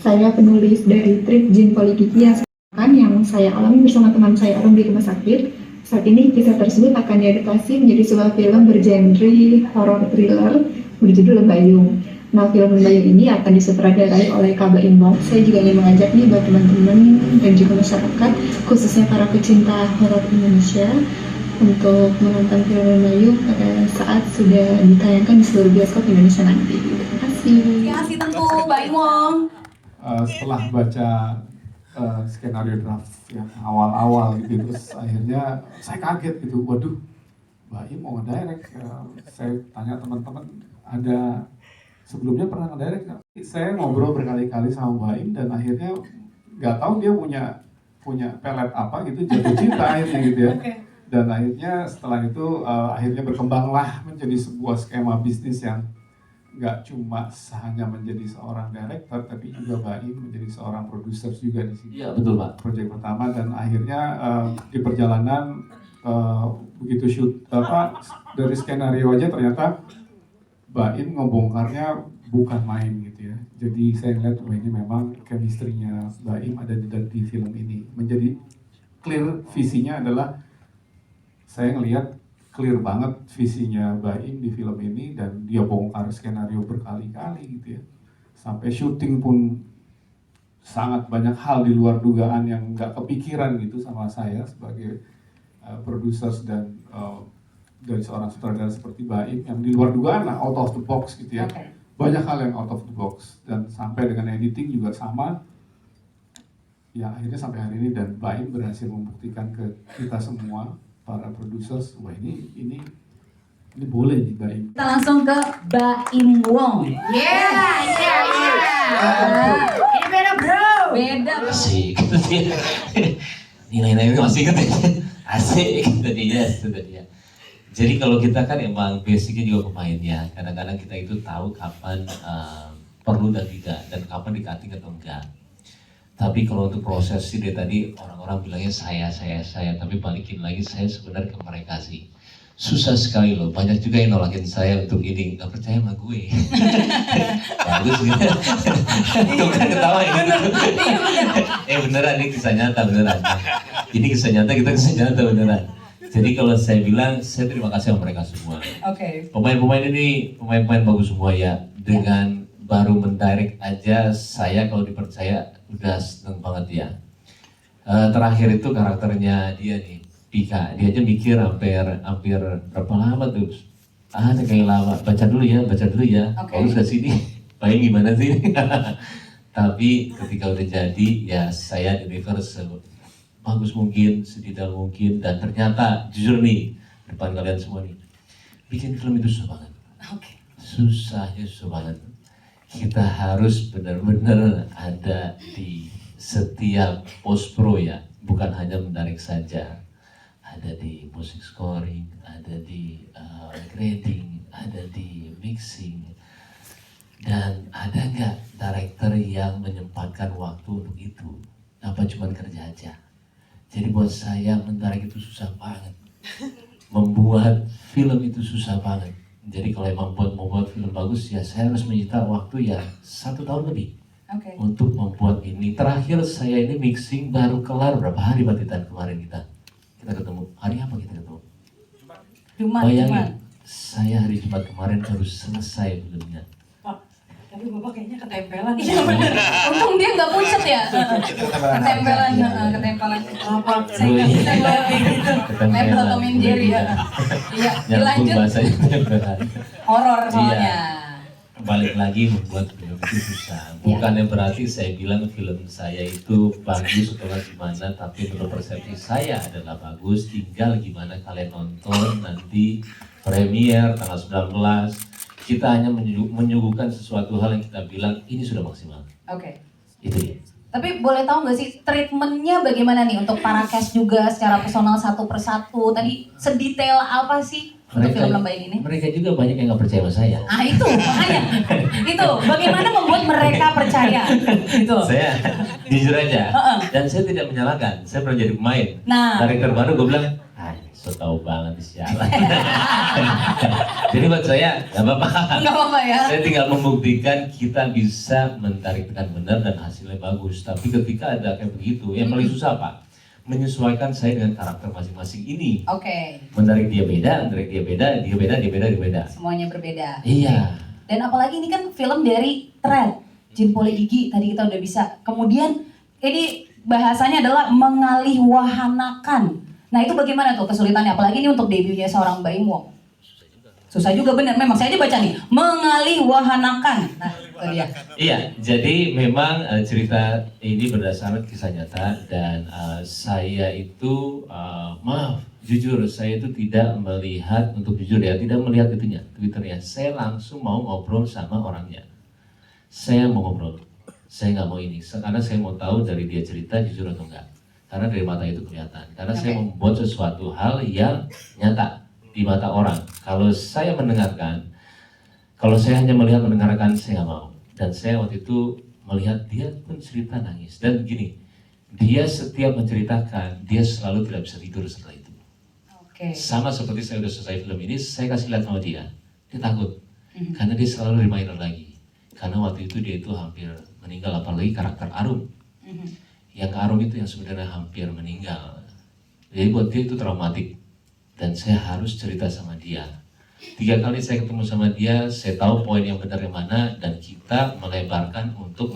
Saya penulis dari Trip Jin Polikiki yang saya alami bersama teman saya orang di rumah sakit. Saat ini kisah tersebut akan diadaptasi menjadi sebuah film bergenre horror thriller berjudul Lembayung. Nah, film Lembayung ini akan disutradarai oleh Kaba Imbang. Saya juga ingin mengajak nih buat teman-teman dan juga masyarakat, khususnya para pecinta horor Indonesia, untuk menonton film Lembayung pada saat sudah ditayangkan di seluruh bioskop Indonesia nanti. Terima kasih. Terima kasih tentu Mbak Imong. Setelah baca skenario draft yang awal-awal gitu, terus akhirnya saya kaget gitu, waduh, Mbak Im mau ngedirect. Saya tanya teman-teman, ada sebelumnya pernah ngedirect nggak? Saya ngobrol berkali-kali sama Mbak Im dan akhirnya nggak tahu dia punya pelet apa gitu, jatuh cinta akhirnya gitu ya. Dan akhirnya setelah itu akhirnya berkembanglah menjadi sebuah skema bisnis yang nggak cuma hanya menjadi seorang director, tapi juga Mbak Im menjadi seorang produser juga di sini. Iya betul Pak. Proyek pertama, dan akhirnya di perjalanan begitu shoot dari skenario aja ternyata Mbak Im ngebongkarnya bukan main gitu ya. Jadi saya lihat ini memang chemistry-nya Mbak Im ada di film ini. Menjadi clear visinya adalah, saya ngelihat clear banget visinya Mbak Im di film ini, dan dia bongkar skenario berkali-kali gitu ya. Sampai syuting pun sangat banyak hal di luar dugaan yang nggak kepikiran gitu sama saya sebagai produser dan dari seorang sutradara seperti Mbak Im, yang di luar dugaan lah, out of the box gitu ya. Banyak hal yang out of the box, dan sampai dengan editing juga sama. Ya akhirnya sampai hari ini, dan Mbak Im berhasil membuktikan ke kita semua para producers, wah ini boleh nih Mbak Im. Kita langsung ke Mbak Im Wong. Ini beda bro. Beda. Asik. Nilai-nilai masih inget ya. Asik itu dia. Jadi kalau kita kan emang basicnya juga pemain ya. Kadang-kadang kita itu tahu kapan perlu dan tidak, dan kapan di-cutting atau enggak. Tapi kalau untuk proses sih dari tadi orang-orang bilangnya saya, tapi balikin lagi, saya sebenarnya ke mereka sih. Susah sekali loh, banyak juga yang nolakin saya untuk ini, nggak percaya sama gue. Bagus gitu. Tuh kan ketawa ya gitu. Beneran, ini kisah nyata beneran. Ini kisah nyata beneran. Jadi kalau saya bilang, saya terima kasih sama mereka semua. Pemain-pemain ini, pemain-pemain bagus semua ya. Dengan baru mendirect aja, saya kalau dipercaya udah seneng banget ya. Terakhir itu karakternya dia nih, Pika. Dia aja mikir hampir berapa lama tuh? Kayak lama. Baca dulu ya. Bagus ke sini. Baik gimana sih? Tapi ketika udah jadi, ya saya deliver sebagus mungkin, sedetail mungkin, dan ternyata jujur nih depan kalian semua nih, bikin film itu susah banget. Susah banget. Kita harus benar-benar ada di setiap post pro ya, bukan hanya mendirect saja. Ada di music scoring, ada di grading, ada di mixing, dan ada nggak director yang menyempatkan waktu untuk itu? Apa cuma kerja aja? Jadi buat saya mendirect itu susah banget, membuat film itu susah banget. Jadi kalau emang membuat film bagus ya saya harus menyita waktu ya 1 tahun lebih untuk membuat ini. Terakhir saya ini mixing baru kelar berapa hari Mbak Titan kemarin kita ketemu. Hari apa kita ketemu? Bayangin, saya hari Jumat kemarin baru selesai filmnya. Tapi Bapak kayaknya ketempelan. Iya bener. Untung dia nggak pucat ya. Ketempelan. Apa? Saya nggak bisa bayangin gitu. Nempel Tom and Jerry ya. Iya. Nyambung Dilanjut. bahasanya ketempelan. Horor soalnya. Iya. Balik lagi membuat film itu susah. Bukannya berarti saya bilang film saya itu bagus atau gimana, tapi menurut persepsi saya adalah bagus. Tinggal gimana kalian nonton nanti premier tanggal 19. Kita hanya menyuguhkan sesuatu hal yang kita bilang ini sudah maksimal. Itu dia. Tapi boleh tahu nggak sih treatmentnya bagaimana nih untuk para cast juga secara personal satu persatu? Tadi sedetail apa sih untuk film Lembayung ini? Mereka juga banyak yang nggak percaya sama saya. Itu makanya. Itu bagaimana membuat mereka percaya? Itu. Saya jujur aja. Dan saya tidak menyalahkan. Saya pernah jadi pemain. Nah. Director baru gue bilang, So tahu banget sialan. Jadi buat saya nggak apa-apa. Nggak apa-apa ya. Saya tinggal membuktikan kita bisa menarik dengan benar dan hasilnya bagus. Tapi ketika ada kayak begitu, yang paling susah apa? Menyesuaikan saya dengan karakter masing-masing ini. Oke. Menarik dia beda, dia beda. Semuanya berbeda. Iya. Dan apalagi ini kan film dari Thread, Jin Poli Gigi, tadi kita udah bisa. Kemudian ini bahasanya adalah mengalihwahanakan. Nah itu bagaimana tuh kesulitannya? Apalagi ini untuk debutnya seorang Mbak Im Wong. Susah juga bener, memang saya aja baca nih, mengalihwahanakan. Nah itu dia. Iya, jadi memang cerita ini berdasarkan kisah nyata dan saya itu maaf, jujur saya itu tidak melihat, untuk jujur ya, tidak melihat itunya, Twitternya. Saya langsung mau ngobrol sama orangnya. Saya mau ngobrol, saya nggak mau ini, karena saya mau tahu dari dia cerita jujur atau enggak. Karena dari mata itu kelihatan. Karena saya membuat sesuatu hal yang nyata di mata orang. Kalau saya mendengarkan, kalau saya hanya melihat mendengarkan, saya nggak mau. Dan saya waktu itu melihat dia pun cerita nangis. Dan begini, dia setiap menceritakan, dia selalu tidak bisa tidur setelah itu. Oke. Sama seperti saya udah selesai film ini, saya kasih lihat sama dia. Dia takut. Karena dia selalu reminder lagi. Karena waktu itu dia itu hampir meninggal, apalagi karakter Arum. Yang Arum itu yang sebenarnya hampir meninggal. Jadi buat dia itu traumatik. Dan saya harus cerita sama dia. 3 kali saya ketemu sama dia, saya tahu poin yang benar yang mana, dan kita melebarkan untuk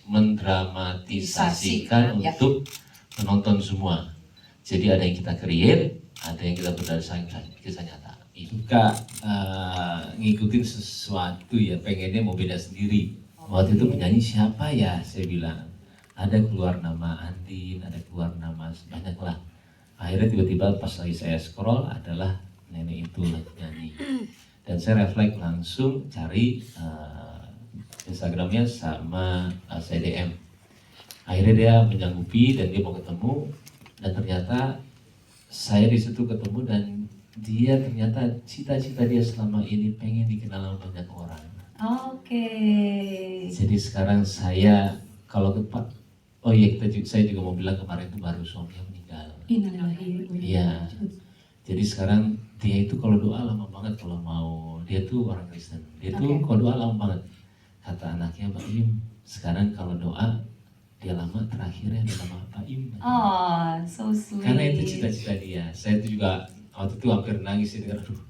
mendramatisasikan Ya. untuk penonton semua. Jadi ada yang kita create, ada yang kita berdasarkan kisah nyata. Suka ngikutin sesuatu ya, pengennya mau beda sendiri. Waktu itu penyanyi siapa ya, saya bilang. Ada keluar nama Andin, ada keluar nama banyak lah. Akhirnya tiba-tiba pas lagi saya scroll adalah nenek itu lagi nyanyi. Dan saya refleks langsung cari Instagramnya sama saya DM. Akhirnya dia menyanggupi dan dia mau ketemu. Dan ternyata saya di situ ketemu dan dia ternyata cita-cita dia selama ini pengen dikenal sama banyak orang. Oke. Jadi sekarang saya kalau ke Pak, oh iya saya juga mau bilang kemarin itu baru suaminya meninggal. Iya. Jadi sekarang dia itu kalau doa lama banget kalau mau, dia tuh orang Kristen. Dia tuh kalau doa lama banget. Kata anaknya Mbak Im, sekarang kalau doa dia lama terakhirnya dia sama Pak Im. Oh, so sweet. Karena itu cita-cita dia. Saya itu juga waktu itu hampir nangis ya, dengar, aduh.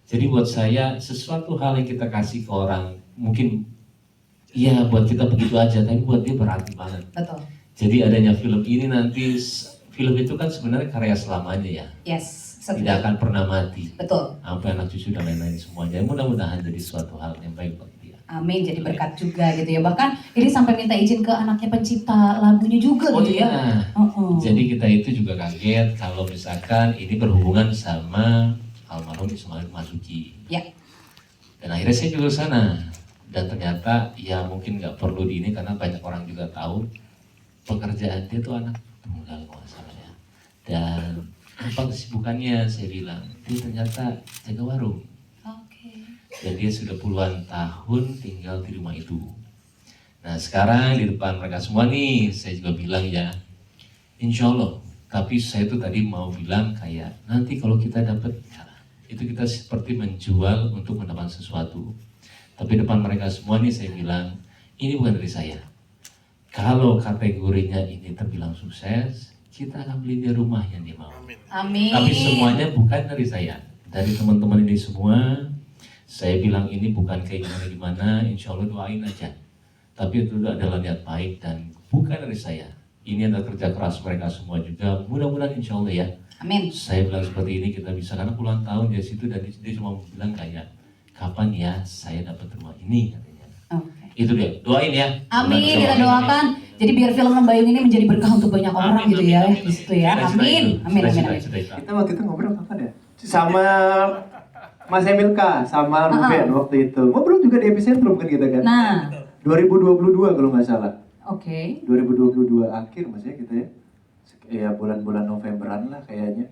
Jadi buat saya sesuatu hal yang kita kasih ke orang mungkin iya buat kita begitu aja, tapi buat dia berarti banget. Betul. Jadi adanya film ini nanti, film itu kan sebenarnya karya selamanya ya. Yes. Tidak akan pernah mati. Betul. Sampai anak cucu dan lain-lain semuanya. Mudah-mudahan jadi suatu hal yang baik buat dia. Amin, jadi berkat juga gitu ya. Bahkan ini sampai minta izin ke anaknya pencipta lagunya juga Oh gitu iya. ya. Jadi kita itu juga kaget kalau misalkan ini berhubungan sama almarhum Ismail Marzuki. Ya. Dan akhirnya saya juga ke sana. Dan ternyata ya mungkin nggak perlu di ini karena banyak orang juga tahu pekerjaan dia tuh anak tunggal kalau nggak salah ya. Dan apa kesibukannya saya bilang, dia ternyata jaga warung. Oke. Dan dia sudah puluhan tahun tinggal di rumah itu. Nah sekarang di depan mereka semua nih, saya juga bilang ya, insya Allah. Tapi saya tuh tadi mau bilang kayak, nanti kalau kita dapat, ya, itu kita seperti menjual untuk mendapatkan sesuatu. Tapi depan mereka semua nih saya bilang, ini bukan dari saya. Kalau kategorinya ini terbilang sukses, kita akan beli dia rumah yang dia mau. Amin. Tapi semuanya bukan dari saya, dari teman-teman ini semua. Saya bilang ini bukan kayak gimana-gimana, insya Allah doain aja. Tapi itu adalah niat baik dan bukan dari saya. Ini adalah kerja keras mereka semua juga. Mudah-mudahan insya Allah ya. Amin. Saya bilang seperti ini kita bisa, karena puluhan tahun dia situ dan dia cuma bilang kayak, kapan ya saya dapat rumah ini katanya. Oke. Itu dia, doain ya. Amin, Mudah-mudahan kita doain. doakan. Jadi biar film Lembayung ini menjadi berkah untuk banyak orang Amin, gitu amin, ya. amin. Di situ ya. Amin. Amin, amin, amin. Cita-cita. Kita waktu itu ngobrol kapan ya? Sama Mas Emilka, sama Ruben waktu itu. Ngobrol juga di Epicentrum kan kita kan? Nah, 2022 kalau nggak salah. oke. 2022 akhir maksudnya kita ya. Ya bulan-bulan Novemberan lah kayaknya.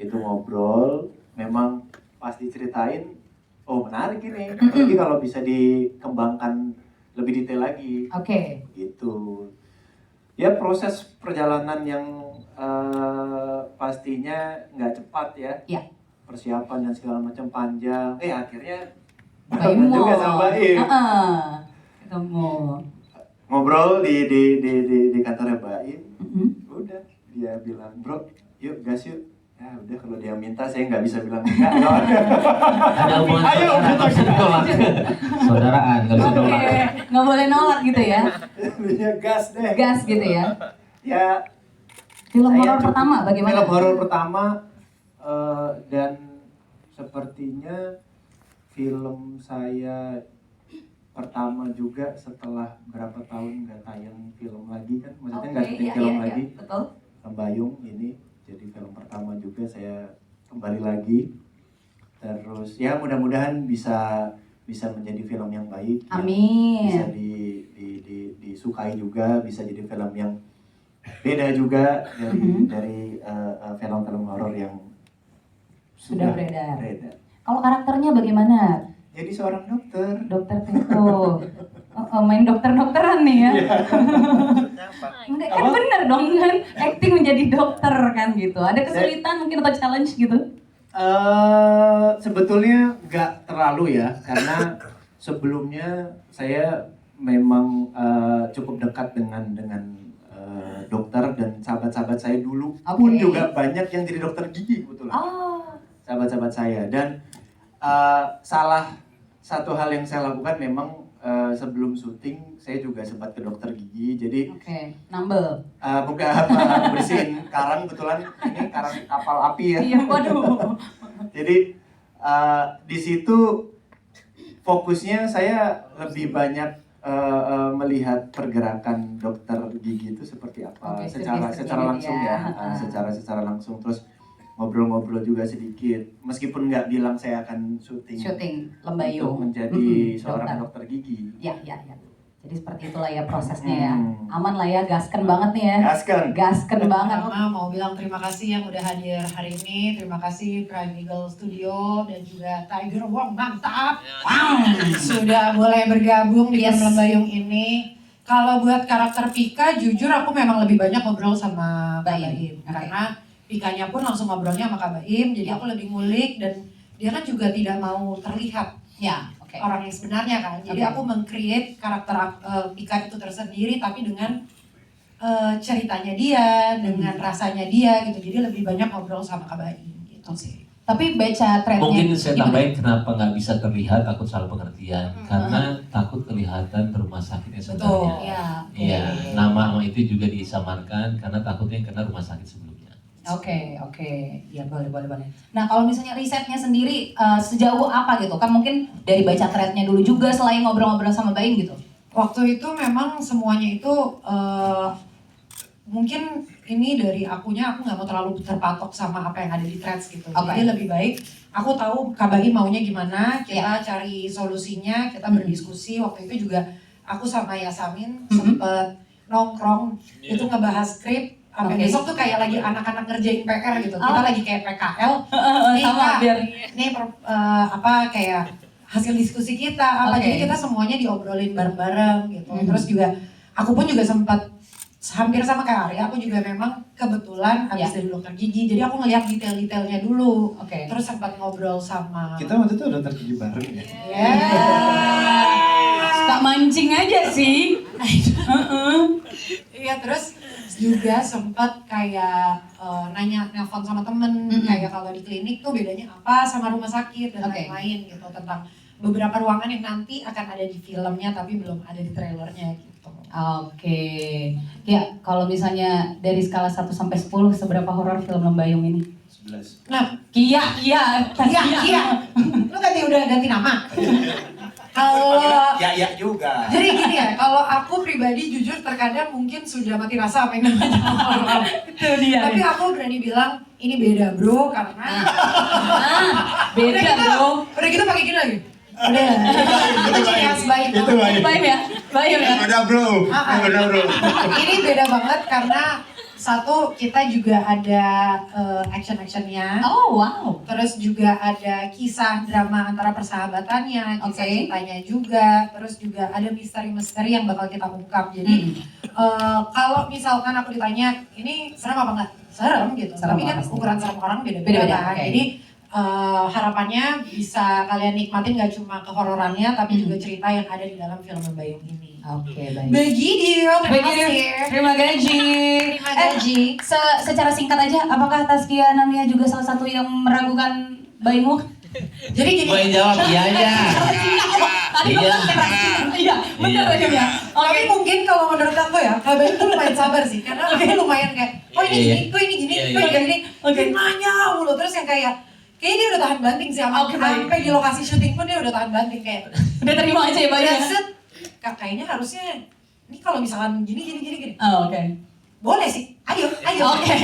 Itu ngobrol, memang pas diceritain, oh menarik ini. Apalagi kalau bisa dikembangkan lebih detail lagi. Oke. Gitu. Ya proses perjalanan yang pastinya nggak cepat ya. Iya. Persiapan dan segala macam panjang. Akhirnya Baim juga sama Baim. Ketemu. Ngobrol di kantornya Baim. Udah dia bilang, bro, yuk gas yuk. Ya udah, kalau dia minta saya nggak bisa bilang enggak. Ada hubungan Ayo, saudara, nggak bisa ditolak. Saudaraan, nggak bisa Oke, ditolak. nggak boleh nolak gitu ya. Dia gas deh. Gas gitu ya. Ya. Film Saya horor cukup- pertama bagaimana? Film horor pertama dan sepertinya film saya pertama juga setelah berapa tahun nggak tayang film lagi kan, maksudnya nggak syuting film lagi. Betul. Bayung ini jadi film pertama juga saya kembali lagi. Terus ya mudah-mudahan bisa menjadi film yang baik. Amin. Yang bisa disukai juga, bisa jadi film yang beda juga dari film-film horor yang Sudah beredar. beredar. Kalau karakternya bagaimana? Jadi seorang dokter. Dokter Teko. Main dokter-dokteran nih ya. Enggak, kan bener dong kan, acting menjadi dokter kan gitu. Ada kesulitan mungkin atau challenge gitu? Sebetulnya nggak terlalu ya, karena sebelumnya saya memang cukup dekat dengan dokter dan sahabat-sahabat saya dulu pun juga banyak yang jadi dokter gigi kebetulan. Sahabat-sahabat saya, dan salah satu hal yang saya lakukan memang sebelum syuting saya juga sempat ke dokter gigi. Jadi nambel. bukan bersihin karang, kebetulan ini karang kapal api ya. Iya, waduh. Jadi di situ fokusnya saya lebih banyak melihat pergerakan dokter gigi itu seperti apa secara langsung ya, secara langsung, terus ngobrol-ngobrol juga sedikit, meskipun nggak bilang saya akan syuting Lembayung untuk menjadi seorang dokter gigi. Ya. Jadi seperti itulah ya prosesnya ya. Aman lah ya, gasken banget nih ya. Gasken banget. Pertama mau bilang terima kasih yang udah hadir hari ini. Terima kasih Prime Eagle Studio dan juga Tiger Wong, mantap. Sudah boleh bergabung di film Lembayung ini. Kalau buat karakter Pika, jujur aku memang lebih banyak ngobrol sama Kak Baim. Karena Pikanya pun langsung ngobrolnya sama Kak Baim, jadi aku lebih ngulik, dan dia kan juga tidak mau terlihat orang yang sebenarnya kan. Jadi aku meng-create karakter Pika itu tersendiri tapi dengan ceritanya dia, dengan rasanya dia gitu. Jadi lebih banyak ngobrol sama Kak Baim gitu sih. Tapi baca trendnya. Mungkin saya tambahin kenapa nggak bisa terlihat, takut salah pengertian. Karena takut kelihatan ke rumah sakitnya sebenarnya. Iya, nama itu juga disamarkan karena takutnya kena rumah sakit sebelumnya. Oke, ya boleh. Nah kalau misalnya risetnya sendiri sejauh apa gitu? Kan mungkin dari baca threadnya dulu juga selain ngobrol-ngobrol sama Baim gitu. Waktu itu memang semuanya itu mungkin ini dari akunya, aku nggak mau terlalu terpatok sama apa yang ada di threads gitu. Jadi lebih baik aku tahu Kak Baim maunya gimana, kita cari solusinya, kita berdiskusi. Waktu itu juga aku sama Yasamin sempet nongkrong itu ngebahas skrip. Sampai besok tuh kayak lagi anak-anak ngerjain PR gitu. Kita lagi kayak PKL. Nih kayak hasil diskusi kita apa. Jadi kita semuanya diobrolin bareng-bareng gitu. Terus juga aku pun juga sempat hampir sama kayak Arya, aku juga memang kebetulan habis dari dokter gigi. Jadi aku ngeliat detail-detailnya dulu. Terus sempat ngobrol sama. Kita waktu itu dokter gigi bareng ya. Suka mancing aja sih. Iya, terus juga sempat kayak nelpon sama temen, kayak kalau di klinik tuh bedanya apa sama rumah sakit dan lain-lain gitu, tentang beberapa ruangan yang nanti akan ada di filmnya tapi belum ada di trailernya gitu. Ya kalau misalnya dari skala 1 sampai 10 seberapa horor film Lembayung ini? 11. Nah, Kia. Lu udah ganti nama. Kalau ya juga. jadi gini ya, kalau aku pribadi jujur terkadang mungkin sudah mati rasa apa yang namanya horor. Itu dia. Tapi aku berani bilang ini beda bro, karena Beda bro. udah gitu pakai gini lagi. Udah, itu ciri khas Baim. Baim ya. Udah bro. Ini beda banget karena satu, kita juga ada action-actionnya. Oh wow. Terus juga ada kisah drama antara persahabatannya, kisah cintanya juga. Terus juga ada misteri-misteri yang bakal kita ungkap. Jadi kalau misalkan aku ditanya, ini serem apa enggak? serem gitu. Serem Tapi kan pasti. ukuran serem orang beda-beda Beda-beda, kan. oke. Jadi harapannya bisa kalian nikmatin gak cuma kehororannya, tapi juga cerita yang ada di dalam film Membayung ini. Oke, baik. Begitu, terima kasih. Terima gaji. Terima gaji. Secara singkat aja, apakah Taskia Namia juga salah satu yang meragukan Baimung? Jadi gini. Gue yang jawab iya aja. Tadi Iya. Iya, benar aja ya. Tapi mungkin kalau menurut aku ya, Kak Bayu tuh lumayan sabar sih. Karena aku lumayan kayak, oh ini Iya. gini, kok ini gini, Iya, kok iya. ini gini. Oke. Dia nanya mulu, terus yang kayak dia udah tahan banting sih sama Oke, baik. sampai di lokasi syuting pun dia udah tahan banting kayak. Udah terima aja ya, Bang. Ya set, kayaknya harusnya ini kalau misalkan gini. Oh, oke. Boleh sih, ayo. Oke.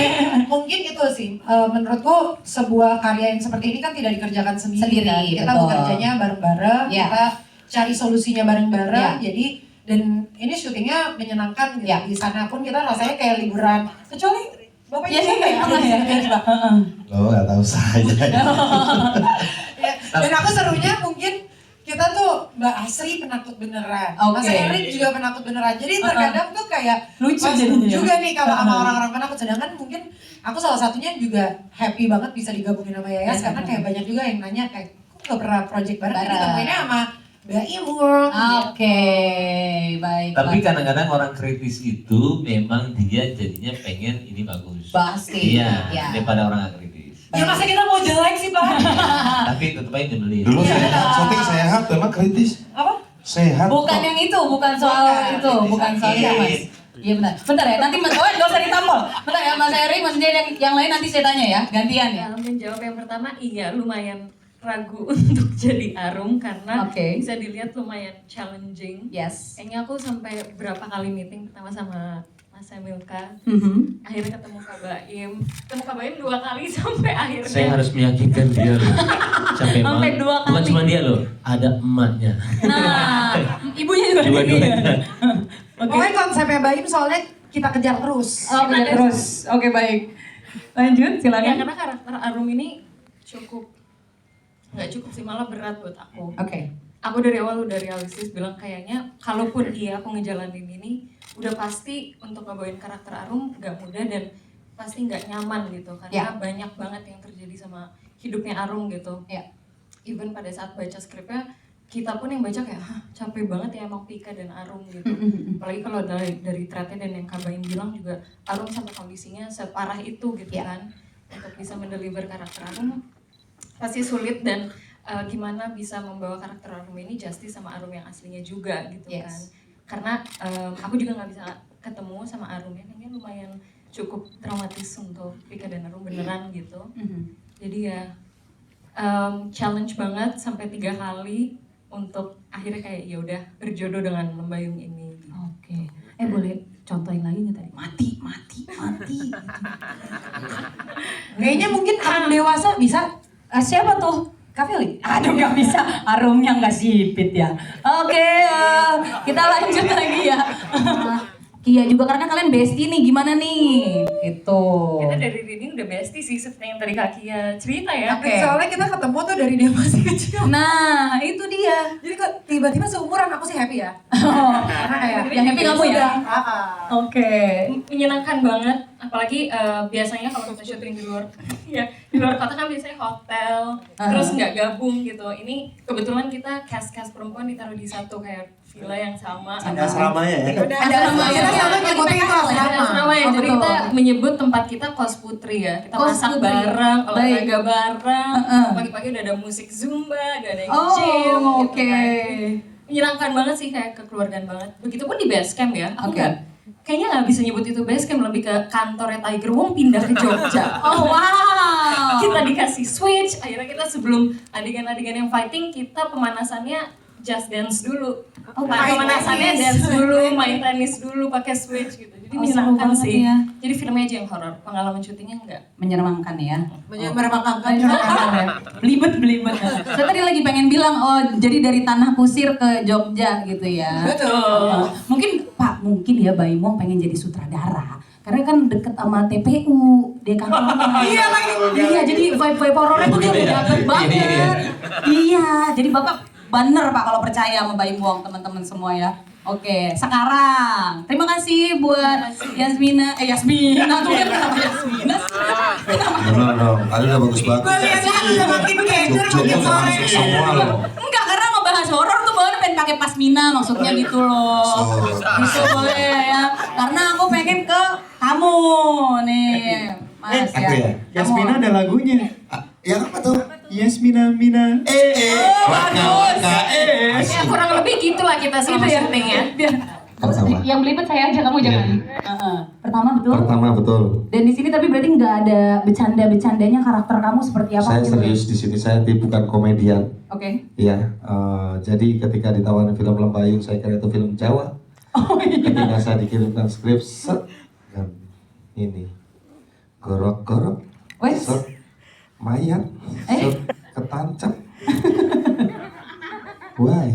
Mungkin itu sih, menurutku sebuah karya yang seperti ini kan tidak dikerjakan sendiri. Sendiri, Kan? Kita betul. bekerjanya bareng-bareng, Ya. kita cari solusinya bareng-bareng. Ya. Jadi dan ini syutingnya menyenangkan gitu. Ya. Di sana pun kita rasanya kayak liburan. Kecuali bapaknya Iya, saya nggak nggak pernah ya. ada. Oh, nggak tahu saja. Ya, dan aku serunya mungkin kita tuh Mbak Asri penakut beneran, Mas Oke. Erik juga penakut beneran. Jadi terkadang tuh kayak Lucu pas jadinya. juga nih kalau sama orang-orang penakut. Sedangkan mungkin aku salah satunya juga happy banget bisa digabungin sama Yayas karena kayak banyak juga yang nanya kayak kok nggak pernah project bareng, jadi Bareng. temuinnya sama Mbak Imul. Oke, baik. Tapi kadang-kadang orang kritis itu memang dia jadinya pengen ini bagus. Pasti. Iya, Ya. daripada orang nggak kritis. Ya masa kita mau jelek sih Pak? Tapi tetap aja nyebelin. Dulu sehat, syuting sehat, memang kritis. Apa? Sehat. Bukan yang itu, bukan soal itu, bukan soal itu, Mas. Iya benar. Bentar ya, nanti Mas Owen gak usah ditampol. Bentar ya, Mas Eri, Mas Jen, yang lain nanti saya tanya ya, gantian ya. Dalam menjawab yang pertama, iya lumayan ragu untuk jadi Arum karena Oke. bisa dilihat lumayan challenging. Yes. Kayaknya aku sampai berapa kali meeting pertama sama Mas Emilka, akhirnya ketemu Kak Baim. Ketemu Kak Baim 2 kali sampai akhirnya. Saya harus meyakinkan dia loh. Sampai Sampai 2 kali. Bukan cuma dia loh, ada emaknya. Nah, ibunya juga Dua-duanya. Oke. Pokoknya konsepnya Baim soalnya kita kejar terus. Oke, terus. Oke, baik. Lanjut, Ya silakan. karena karakter Arum ini nggak cukup sih, malah berat buat aku. Oke. Aku dari awal udah realistis bilang kayaknya kalaupun iya aku ngejalanin ini udah pasti untuk ngebawain karakter Arum gak mudah dan pasti nggak nyaman gitu karena banyak banget yang terjadi sama hidupnya Arum gitu. Ya. Even pada saat baca skripnya kita pun yang baca kayak capek banget ya emang Pika dan Arum gitu. Apalagi kalau dari threadnya dan yang Kabain bilang juga Arum sampai kondisinya separah itu gitu kan. Untuk bisa mendeliver karakter Arum pasti sulit dan gimana bisa membawa karakter Arum ini justice sama Arum yang aslinya juga gitu Yes. kan. Karena aku juga nggak bisa ketemu sama Arum ya, kayaknya lumayan cukup traumatis untuk Pika dan Arum beneran gitu. Jadi ya challenge banget sampai 3 kali untuk akhirnya kayak ya udah berjodoh dengan Membayung ini. Gitu. Oke. Boleh contohin lagi nggak tadi? Mati. Kayaknya mungkin Arum dewasa bisa. Siapa tuh? Kavili? Aduh nggak bisa, Arumnya nggak sipit ya. Oke, kita lanjut lagi ya. Kia juga karena kalian bestie nih, gimana nih? Gitu. Kita dari Rini udah bestie sih seperti yang tadi Kak Kia cerita ya. Oke. Soalnya kita ketemu tuh dari dia masih kecil. Nah, itu dia. Jadi kok tiba-tiba seumuran aku sih happy ya. Karena kayak Yang happy kamu ya? Oke. Menyenangkan banget, apalagi biasanya kalau kita syuting di luar ya di luar kota kan biasanya hotel terus nggak gabung gitu. Ini kebetulan kita cast perempuan ditaruh di satu kayak villa yang sama. Ada asramanya ya. Ada kita sama nyebutin itu asrama. Sama ya, jadi kita menyebut tempat kita kos putri ya. Kita Kos masak putri. bareng, olahraga Baik. bareng. Pagi-pagi udah ada musik zumba, udah ada yang Oh, gym gitu oke. kan. Menyenangkan banget sih, kayak kekeluargaan banget. Begitupun di base camp ya. Aku Oke. kayaknya nggak bisa nyebut itu base camp, lebih ke kantornya Tiger Wong pindah ke Jogja. Oh wow. Kita dikasih switch, akhirnya kita sebelum adegan-adegan yang fighting, kita pemanasannya just dance dulu. main Pemanasannya tenis. dance dulu, main tenis dulu, pakai switch gitu. Jadi Oh, menyenangkan seru banget sih. ya. Jadi filmnya aja yang horor, pengalaman syutingnya enggak. Menyeramkan ya. Merebakkan. Belibet. Saya tadi lagi pengen bilang, oh jadi dari Tanah Kusir ke Jogja gitu ya. Betul. Mungkin ya Baimong pengen jadi sutradara. Karena kan deket sama TPU, dia kantornya. Iya lagi. Iya, jadi vibe horornya tuh dia udah dapet banget. Iya, jadi Bapak bener Pak kalau percaya sama Baim Wong teman-teman semua ya. Oke, sekarang terima kasih buat Yasmina tuh kan kenapa Yasmina? No. Kali udah bagus-bagus. Gue lihat udah makin keder makin sore. Semua loh. Enggak, karena ngebahas horor tuh baru pengen pakai pasmina maksudnya gitu loh. Gitu boleh ya. Karena aku pengen ke kamu nih, Mas Aku ya? Yasmina ada lagunya. Yang apa tuh? Yasmina Mina. Waka, Ya kurang lebih gitulah kita selama Gitu ya. syuting ya. Biar Pertama. yang belibet saya aja, kamu jangan. Pertama betul. Pertama betul. Dan di sini tapi berarti nggak ada bercanda-bercandanya karakter kamu seperti apa? Saya gitu ya? serius di sini, saya bukan komedian. Oke. Iya, jadi ketika ditawarin film Lembayung, saya kira itu film Jawa. Oh iya. Ketika saya dikirimkan skrip, set, dan ini gorok-gorok, Wes. set, mayat, set, ketancap. Why?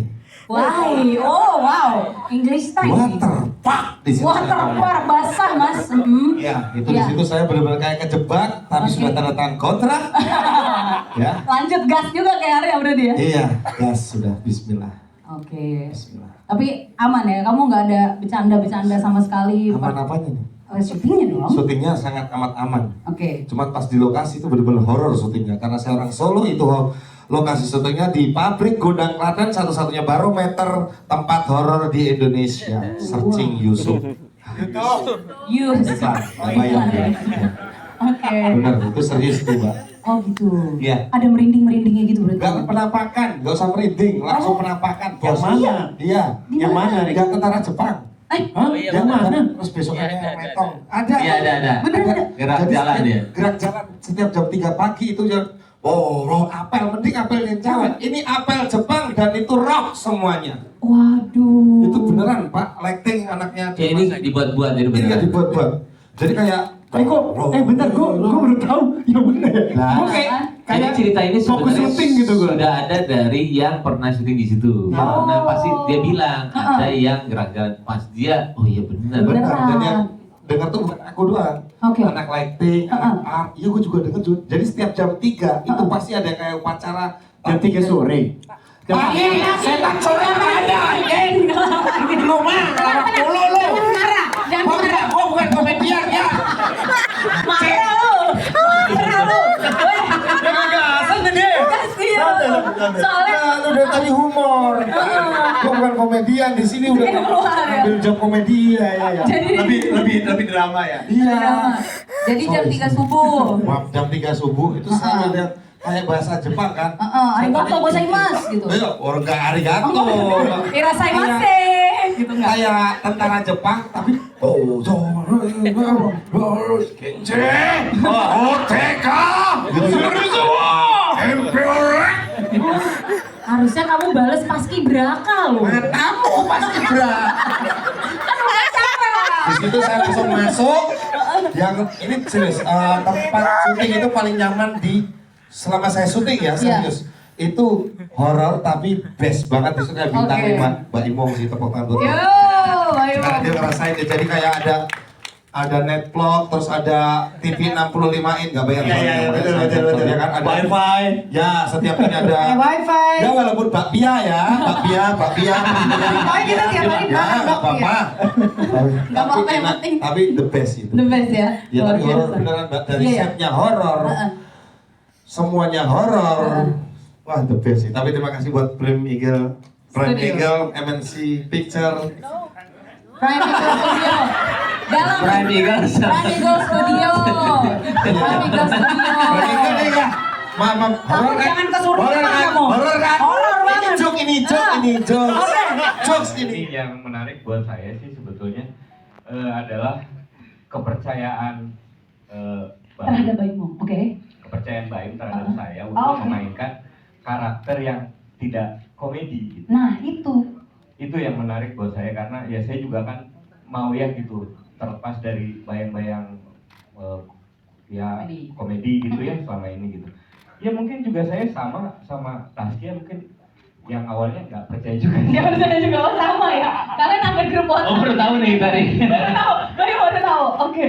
Why? Oh wow, English style. Water park di situ. Water park basah mas. Ya, itu di Iya. situ saya benar-benar kayak kejebak, tapi Oke. sudah tanda tangan kontrak. Ya, Lanjut gas juga kayak Arya berarti ya. iya, gas sudah. Bismillah. Oke. Bismillah. Tapi aman ya, kamu nggak ada bercanda-bercanda sama sekali. Aman apanya nih? Syutingnya dong. Syutingnya sangat amat aman. Oke. Cuma pas di lokasi itu benar-benar horor syutingnya, karena saya orang Solo, itu lokasi syutingnya di pabrik Gudang Klaten, satu-satunya barometer tempat horor di Indonesia. Searching Yusuf. Yus. Pak, bayang ya. Oke. Benar, itu serius tuh, Mbak. Oh gitu. Iya. Ada merinding-merindingnya gitu berarti. Gak penampakan, gak usah merinding, langsung penampakan. Yang Bos. mana? Iya. Yang mana, Rik? Yang tentara Jepang. Hah? Yang mana? Terus besoknya yang metong. Ada. Iya, ada. Bener ada. Gerak Jadi jalan setiap- ya. Gerak jalan setiap jam 3 pagi itu roh apel, mending apel yang Jawa. Ini apel Jepang dan itu rock semuanya. Waduh. Itu beneran Pak, lighting anaknya. Ya ini dibuat-buat jadi Ini nggak beneran. dibuat-buat. Jadi kayak bentar, gue baru tahu yang bener ya. Nah, Gue Jadi cerita ini fokus sebenarnya syuting gitu gua. sudah ada dari yang pernah syuting di situ. Nah pasti dia bilang ada yang gerak jalan pas dia, oh iya benar. benar. Beneran. Dan yang dengar tuh bukan aku doang. Oke. Anak lighting, anak art, iya gue juga dengar. Jadi setiap jam 3 itu pasti ada kayak upacara Jam 3 sore. setan sore ada. Ini lu mah, lu. Jangan marah. Gua bukan komedian ya. Marah lu. Marah lu. Kasihan. Soalnya Lu dari tadi humor. Gua bukan komedian, di sini udah keluar ya. ambil job komedi ya. Jadi Lebih drama ya. Iya. Jadi jam 3 subuh. Maaf, jam 3 subuh itu selalu ada kayak bahasa Jepang kan. Arigato gozaimasu gitu. Ayo, orga arigato. Irasaimase gitu enggak? Kayak tentara Jepang tapi Kenje, Oteka, Emperor. Harusnya kamu bales paskibraka loh. Matamu pasti berat. Di situ saya langsung masuk. Yang ini serius, tempat syuting itu paling nyaman selama saya syuting ya, serius. Itu horor tapi best banget, di situ ada bintang Oke. 5, Mbak Imong sih, tepuk tangan buat Yo, dia. ayo. Karena dia ngerasain ya, jadi kayak ada netplot, terus ada TV 65 in, nggak bayar Betul. ya kan, ada Wi-Fi. ya setiap ini ada Wi-Fi. ya walaupun bakpia ya, bakpia Oh, kita tiap hari ya makan nggak apa-apa. Nggak apa-apa, yang enak, penting. tapi the best itu. The best ya. Ya Luar tapi horor biasa. beneran Mbak, dari Iya, iya. setnya horor, semuanya horor. Wah the best sih. Tapi terima kasih buat Prime Eagle, MNC Picture. Prime Eagle Studio. Dalam Prime Eagle. Prime Eagle Studio. Prime Eagle Studio. Prime Eagle nih ya. Mama, horor kan? jangan kesurupan Horor kan? kamu. Horor kan? Horor banget. Ini jokes ini. Yang menarik buat saya sih sebetulnya adalah kepercayaan Terhadap bayimu, oke. kepercayaan Baim terhadap saya untuk Oke. memainkan karakter yang tidak komedi gitu. Nah itu. Itu yang menarik buat saya karena ya saya juga kan mau ya gitu terlepas dari bayang-bayang ya komedi gitu ya selama ini gitu. Ya mungkin juga saya sama Tasya mungkin yang awalnya nggak percaya juga. Dia percaya juga oh sama ya. Kalian ada grup WhatsApp. Oh baru tahu nih tadi. baru tahu. Oke.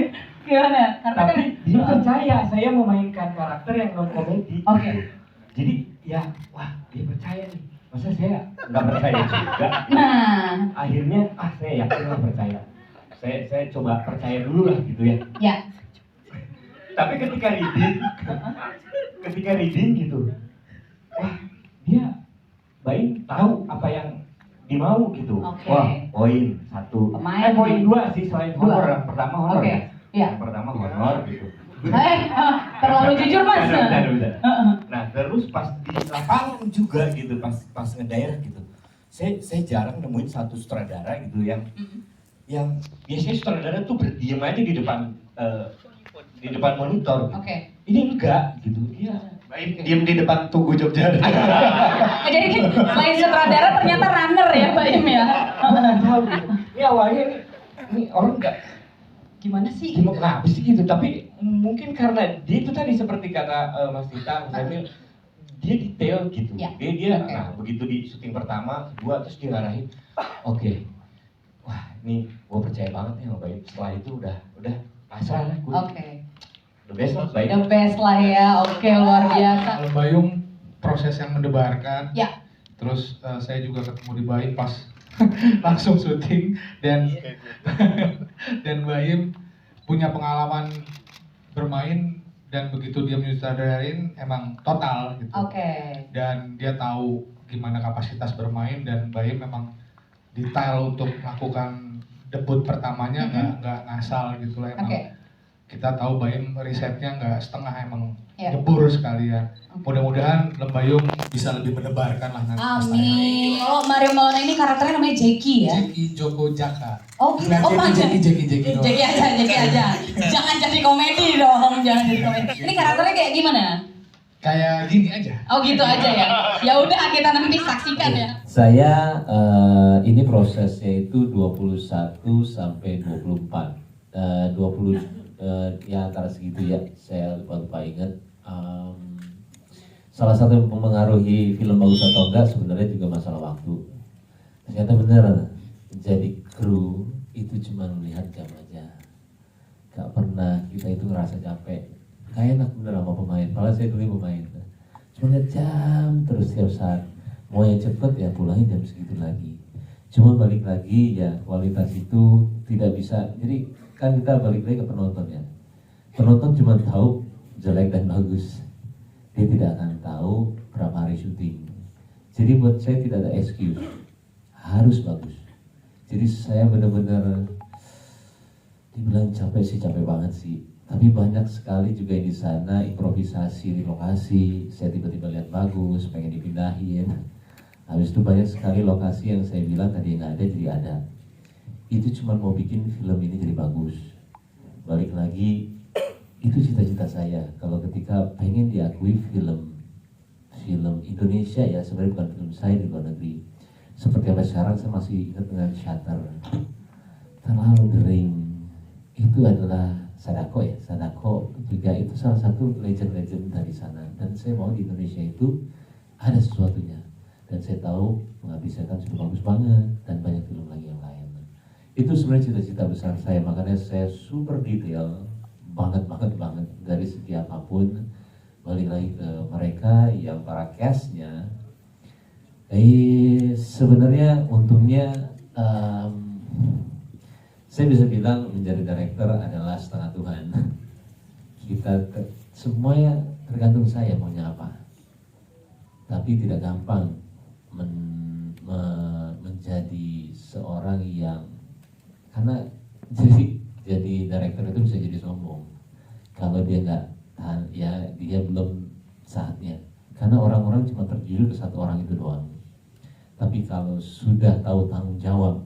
Gimana? Karena Tapi dia percaya saya memainkan karakter yang non komedi. Oke. Jadi ya wah dia percaya nih. masa saya nggak percaya juga. Nah, Akhirnya saya yakin lah percaya. Saya coba percaya dulu lah gitu ya. ya. Tapi ketika reading gitu, wah dia baik tahu apa yang dimau gitu. Oke. Wah, poin 1. Pemain. Poin 2 sih, selain honor. Yang pertama honor Oke, ya. iya. Yang pertama honor gitu. Terlalu jujur mas. Benar. Nah terus pas di lapangan juga gitu, pas ngedaerah gitu, saya jarang nemuin satu sutradara gitu yang biasanya sutradara tuh berdiam aja di depan monitor. Gitu. Oke. Ini enggak gitu, dia Diem di depan Tugu Jogja. Jadi selain sutradara ternyata runner ya Mbak Im ya. nggak tahu gitu. Ini awalnya ini orang enggak Gimana sih? gimana kenapa sih gitu, tapi mungkin karena dia itu tadi seperti kata Mas Tita, Mas Emil, dia detail gitu. Ya. Dia nah begitu di syuting pertama, kedua terus dia ngarahin, oke, wah ini gue percaya banget nih sama Baim. Setelah itu udah pasrah lah gue. Oke. The best lah Baim. The best lah ya. Oke, luar biasa. Kalau Bayung proses yang mendebarkan. Ya. Terus saya juga ketemu di Baim pas langsung syuting dan Baim punya pengalaman bermain dan begitu dia menyutradarin emang total gitu. Oke. Dan dia tahu gimana kapasitas bermain dan Baim memang detail untuk melakukan debut pertamanya nggak ngasal gitu lah emang. Oke. Kita tahu Baim risetnya nggak setengah, emang Ya. nyebur sekali ya. Mudah-mudahan Lembayung bisa lebih mendebarkan lah nanti. Amin. Kalau Mario Maulana ini karakternya namanya Jackie ya? Jackie Joko Jaka. Oh gitu. Nah, Oh Jackie doang. Jackie aja. Jangan jadi komedi dong, jangan jadi komedi. Ini karakternya kayak gimana? Kayak gini aja. Oh gitu aja ya. Ya udah kita nanti saksikan ya. Saya ini prosesnya itu 21 sampai 24. 20 ya antara segitu ya, saya lupa ingat. Salah satu yang mempengaruhi film bagus atau enggak sebenarnya juga masalah waktu. Ternyata benar, jadi kru itu cuma melihat jam aja. Gak pernah kita itu ngerasa capek. Kayak enak bener sama pemain, padahal saya dulu pemain. Cuma lihat jam terus tiap saat. Mau yang cepet ya pulangnya jam segitu lagi. Cuma balik lagi ya kualitas itu tidak bisa. Jadi kan kita balik lagi ke penonton ya. Penonton cuma tahu jelek dan bagus. Dia tidak akan tahu berapa hari syuting. Jadi buat saya tidak ada excuse. Harus bagus. Jadi saya benar-benar dibilang capek sih, capek banget sih. Tapi banyak sekali juga yang di sana improvisasi di lokasi. Saya tiba-tiba lihat bagus, pengen dipindahin. Habis itu banyak sekali lokasi yang saya bilang tadi nggak ada jadi ada. Itu cuma mau bikin film ini jadi bagus. Balik lagi, itu cita-cita saya. Kalau ketika pengen diakui film Indonesia ya, sebenarnya bukan film saya di luar negeri. Seperti apa sekarang saya masih ingat dengan Shutter, terlalu Dering. Itu adalah Sadako ya, Sadako juga itu salah satu legend-legend dari sana. Dan saya mau di Indonesia itu ada sesuatunya. Dan saya tahu Mengabdi Setan sudah bagus banget dan banyak film lagi yang lain. Itu sebenarnya cita-cita besar saya, makanya saya super detail banget dari segi apapun. Balik lagi ke mereka yang para castnya. Sebenarnya untungnya saya bisa bilang menjadi director adalah setengah Tuhan. Semuanya tergantung saya maunya apa. Tapi tidak gampang menjadi seorang yang, karena jadi director itu bisa jadi sombong kalau dia nggak tahan, ya dia belum saatnya. Karena orang-orang cuma terjun ke satu orang itu doang. Tapi kalau sudah tahu tanggung jawab,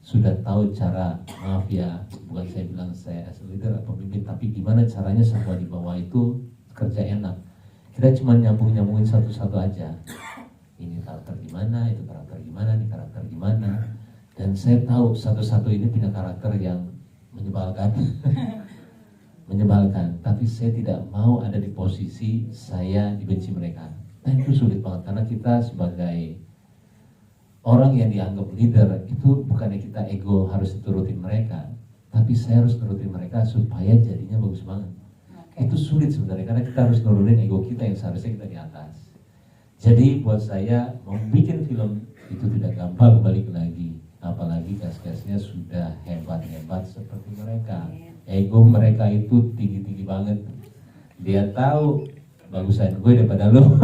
sudah tahu cara, maaf ya, bukan saya bilang saya as leader atau pemimpin, tapi gimana caranya semua di bawah itu kerja enak. Kita cuma nyambungin satu-satu aja. Ini karakter gimana, itu karakter gimana, ini karakter gimana. Dan saya tahu satu-satu ini punya karakter yang menyebalkan. Menyebalkan, tapi saya tidak mau ada di posisi saya dibenci mereka. Dan itu sulit banget, karena kita sebagai orang yang dianggap leader itu bukannya kita ego harus diturutin mereka, tapi saya harus turutin mereka supaya jadinya bagus banget. Itu sulit sebenarnya, karena kita harus nurunin ego kita yang seharusnya kita di atas. Jadi buat saya membuat film itu tidak gampang, balik lagi. Apalagi cast-castnya sudah hebat-hebat seperti mereka. Ego mereka itu tinggi-tinggi banget. Dia tahu bagusan gue daripada lo.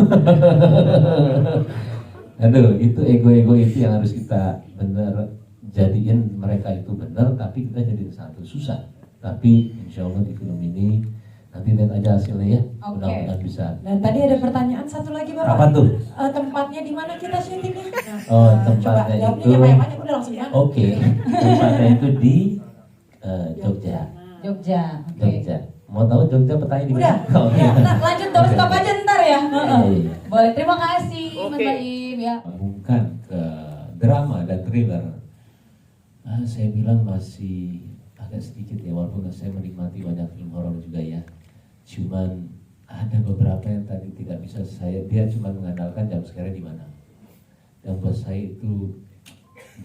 Aduh, itu ego-ego itu yang harus kita bener jadiin mereka itu bener, tapi kita jadi satu susah. Tapi insya Allah di film ini nanti lihat aja hasilnya ya. Oke. Mudah-mudahan bisa. Dan tadi ada pertanyaan satu lagi Bapak. Apa tuh? Tempatnya di mana kita syutingnya? Oh, Coba tempatnya jawabnya itu. yang banyak-banyak udah langsung gimana? Oke, tempatnya itu di Jogja. Jogja. Oke. Jogja. Mau tahu Jogja petanya di Udah. mana? Oh, Ya, nah, lanjut terus stop aja ntar ya. Iya. Boleh, terima kasih Mas Baim ya. Bukan ke drama dan thriller. Saya bilang masih agak sedikit ya, walaupun saya menikmati banyak film horor juga ya. Cuman ada beberapa yang tadi tidak bisa dia cuma mengandalkan jam scare di mana. Dan buat saya itu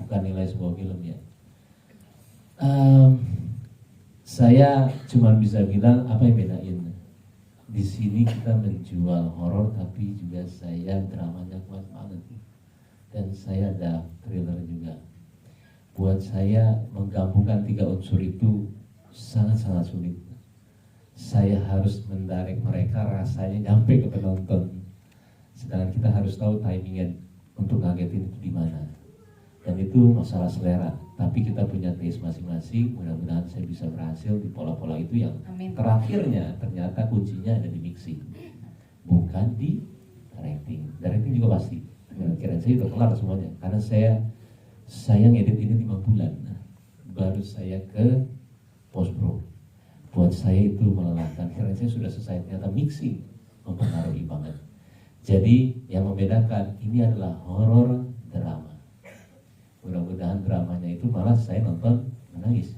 bukan nilai sebuah film ya. Saya cuma bisa bilang apa yang bedain. Di sini kita menjual horor tapi juga saya dramanya kuat banget. Dan saya ada thriller juga. Buat saya menggabungkan 3 unsur itu sangat-sangat sulit. Saya harus mendarik mereka rasanya nyampe ke penonton. Sedangkan kita harus tahu timingnya untuk ngagetin itu di mana. Dan itu masalah selera. Tapi kita punya taste masing-masing. Mudah-mudahan saya bisa berhasil di pola-pola itu yang Amin. terakhirnya ternyata kuncinya ada di mixing, bukan di directing. Directing juga pasti. Kira saya udah kelar semuanya. Karena saya ngedit ini 5 bulan. Baru saya ke post pro. Buat saya itu melelahkan. Karena saya sudah selesai, ternyata mixing mempengaruhi banget. Jadi yang membedakan ini adalah horor drama. Mudah-mudahan dramanya itu malah saya nonton menangis.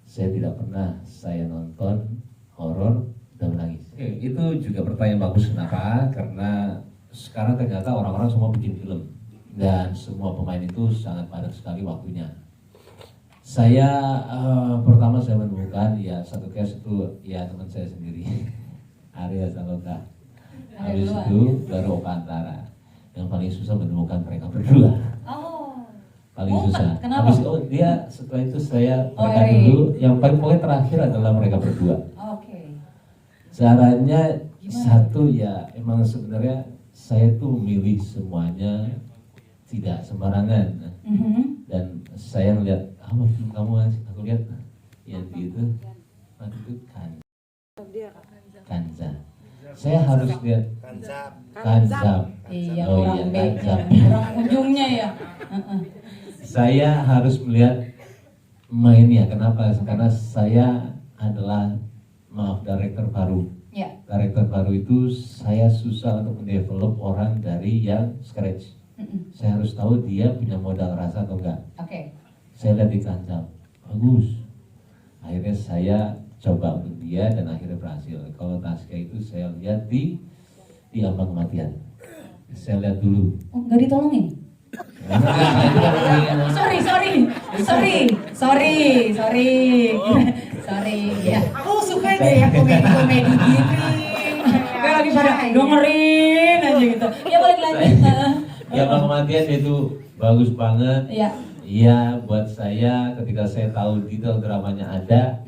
Saya tidak pernah saya nonton horor dan menangis. Itu juga pertanyaan bagus. Kenapa? Karena sekarang ternyata orang-orang semua bikin film dan semua pemain itu sangat padat sekali waktunya. Saya pertama saya menemukan ya satu case itu ya teman saya sendiri, Arya Saloka. Habis itu baru Oka Antara. Yang paling susah menemukan mereka berdua. Paling susah. Kenapa? Habis itu dia setelah itu saya mereka dulu. Yang paling pokoknya terakhir adalah mereka berdua. Oke. Caranya satu ya emang sebenarnya saya tuh memilih semuanya tidak sembarangan. Dan saya melihat film kamu aku lihat yang gitu waktu itu Kanza. Saya harus lihat Kanzab. Iya, Oh orang iya, Kanzab. orang ujungnya ya. Saya harus melihat mainnya. Kenapa? Karena saya adalah director baru. Ya. Director baru itu saya susah untuk mendevelop orang dari yang scratch. Saya harus tahu dia punya modal rasa atau enggak. Oke. Saya lihat di Kanzab, bagus. Akhirnya saya coba untuk dia dan akhirnya berhasil. Kalau Tasya itu saya lihat di ambang kematian. Saya lihat dulu. Oh, nggak ditolongin? Sorry. Ya. Aku suka deh ya komedi-komedi gini. Kayak lagi pada dengerin aja gitu. Ya balik lagi. Di ambang kematian itu bagus banget. Iya. Iya, buat saya ketika saya tahu detail dramanya ada,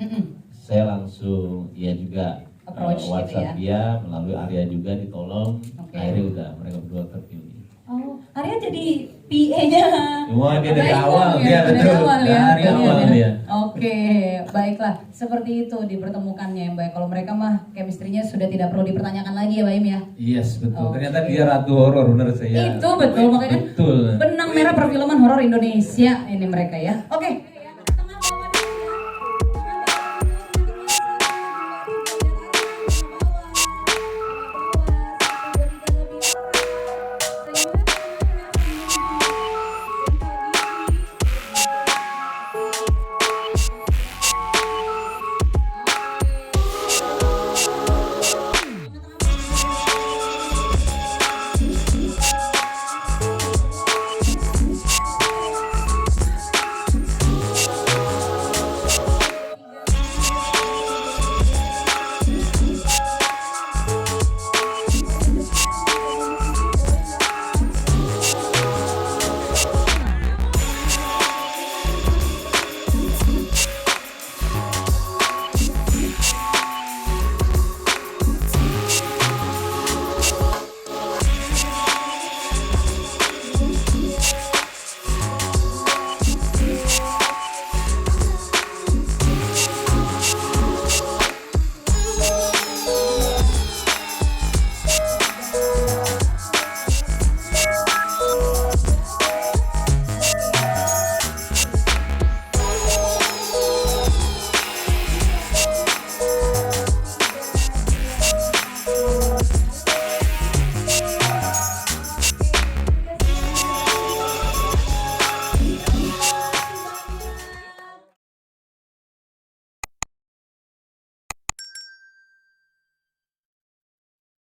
saya langsung ya juga Approach gitu WhatsApp ya. dia melalui Arya juga ditolong. Oke. Akhirnya udah mereka berdua terpilih. Oh, Arya jadi PA-nya. Wah, dia dari Baik awal dong, dia dari betul. awal ya. Dari awal Iya. dia. Oke, baiklah. Seperti itu dipertemukannya yang baik. Kalau mereka mah chemistry-nya sudah tidak perlu dipertanyakan lagi ya, Baim ya. Yes, betul. Oke. Ternyata dia ratu horor benar saya. Itu betul, makanya kan Betul. benang merah perfilman horor Indonesia ini mereka ya. Oke,